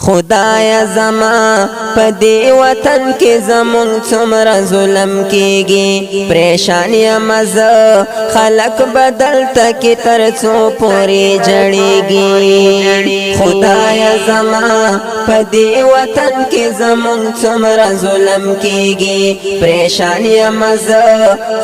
خدایا زما پدی وطن کې زمون څومره ظلم کېږي پریشان یم زه خلق بدل تکي تر څو پورې جړېږي خدایا زما پدی وطن کې زمون څومره ظلم کېږي پریشان یم زه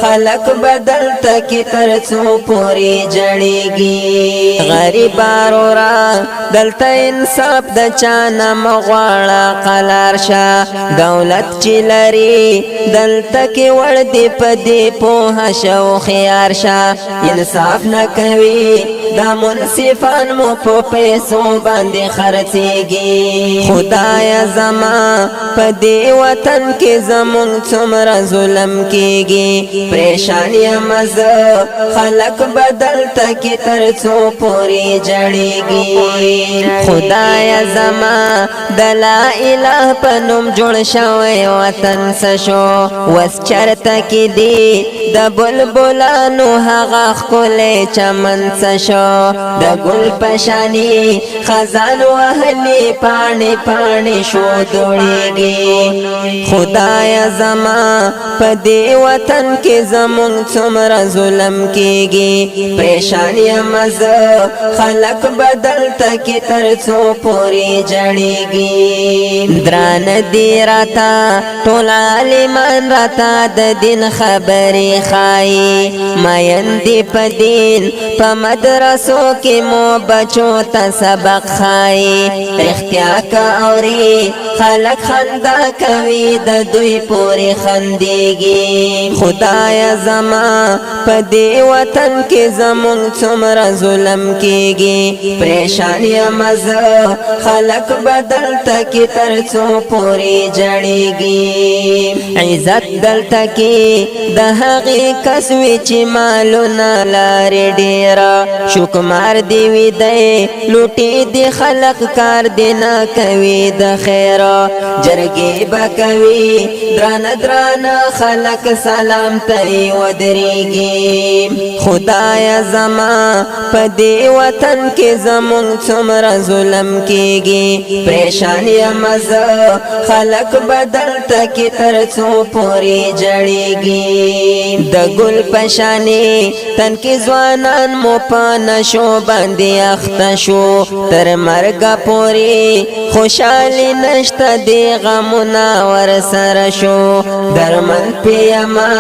خلق بدل تکي تر څو پورې جړېږي غریبارو را دلته انصاف د چانه مغواړه قلار شه دولت چې لري دلته کې وړ دی پدې پوهه شو خيار شه انصاف نه کوي دا منصفان مو په پیسو باندې خرڅيږي خدایا زما پدې وطن کې زمون څومره ظلم کېږي پریشان یم زه خلق بدل تکي تر څو پورې جړېږي خدایا زما د لا اله په نوم جوړ شوی وطن سشو وس چرته کې دی د بلبلانو هغه ښکلی چمن سشو د ګل پشانی خزان وهلي پاڼې پاڼې شو دوړېږي خدایا زما په دې وطن کې زمونږ څومره ظلم کېږي پریشان یم زه خلق بدل تکي تر څو پورې جړېږي درانه دی راته ټول عالمان راته د دین خبرې ښایي مین دی په دین په مدرسو کې مو بچو ته سبق ښایي رښتیا که اوري خلق خندا کوي د دوی پورې خندېږي خدایا زما په دې وطن کې زمونږ څومره ظلم کېږي پریشان یم زه خلق بدل تکي تر څو پورې جړېږي عزت دلته کې د هغې کس وي چې مالونه لري ډېره شکمار دی وي دی لوټې دی خلق کار دی نه کوي د خیره جرګې به کوي درانه درانه خلق سلام ترې ودرېږي خدایا زما په دې وطن کې زمونږ څومره ظلم کېږي پریشان یم زه خلق بدل تکي تر څو پورې جړېږي د ګل پشانې تن کې ځوانان مو په نشو باندې اخته شو تر مرګه پورې خوشحالي نشته دی غمونه ورسره شو درمن پیما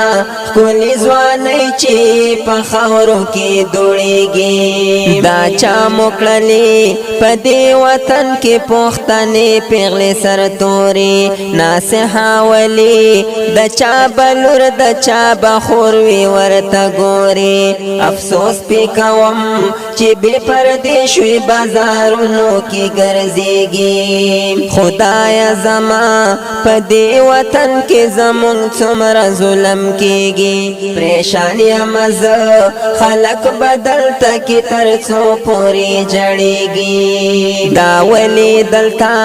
ښکلې ځوانۍ چې په خاورو کې دوړېږي دا چا موکړلې په دې وطن کې پښتنې پیغلې سرتورې ناصحه ولي د چا بلور د چا بخور وي ورته ګوري افسوس پې کوم چې بې پردې شوي بازارونو کې ګرځېږي خدایا زما په دې وطن کې زمونږ څومره ظلم کېږي پریشان یم زه خلق بدل تکي تر څو پورې جړېږي دا ولې دلته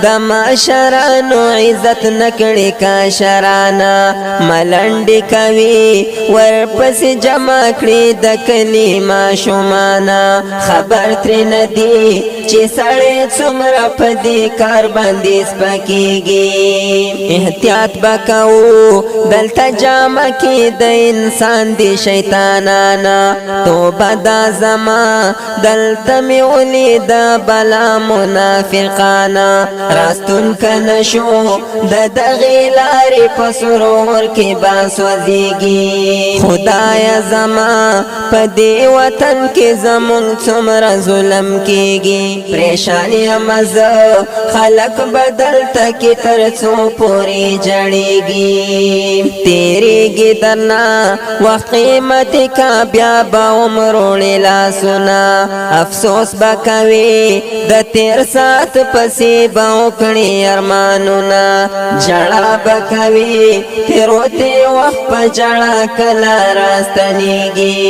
د مشرانو عزت نکړي کاشرانه ملنډې کوي ورپسې جمع کړي د کلي ماشومانه خبر ترې نه دی چې سړی څومره په دې کار باندې سپکېږي احتیاط به کوو دلته جامه کې د انسان دی شیطانانه توبه دا زما دلته مې ولیده بلا منافقانه راستون که نشو د دغې لارې په سرور کې به سوځېږي خدایا زما په دې وطن کې زمونږ څومره ظلم کېږي پریشان یم زه خلق بدل تکي تر څو پورې جړېږي تېرېږي درنه وخت قیمت کا بیا به عمر وړې لاسونه افسوس به کوي د تېر ساعت پسې به وکړي ارمانونه ژړا به کوي تېروتې وخت په ژړا کله راستنېږي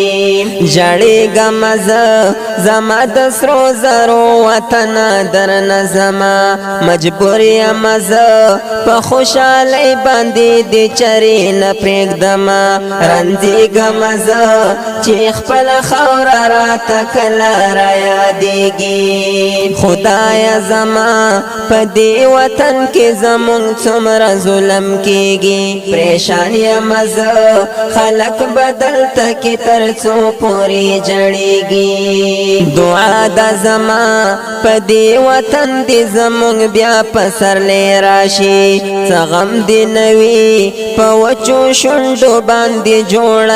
ژړېږم زه زما د سرو زرو وطن در نظما مجبور یم زه په خوشحالۍ باندې د چرې نه پرېږدمه رنځېږم زه چې خپل خاوره راته کله رایادېږي خدایه زما په دې وطن کې زمونږ څومره ظلم کېږي پریشان یم زه خلک به دلته کې تر څو پورې ژړېږي دعا ده زما په دې وطن دې زمونږ بیا پسرلی راشي څه غم دې نه وي په وچو شونډو باندې جوړه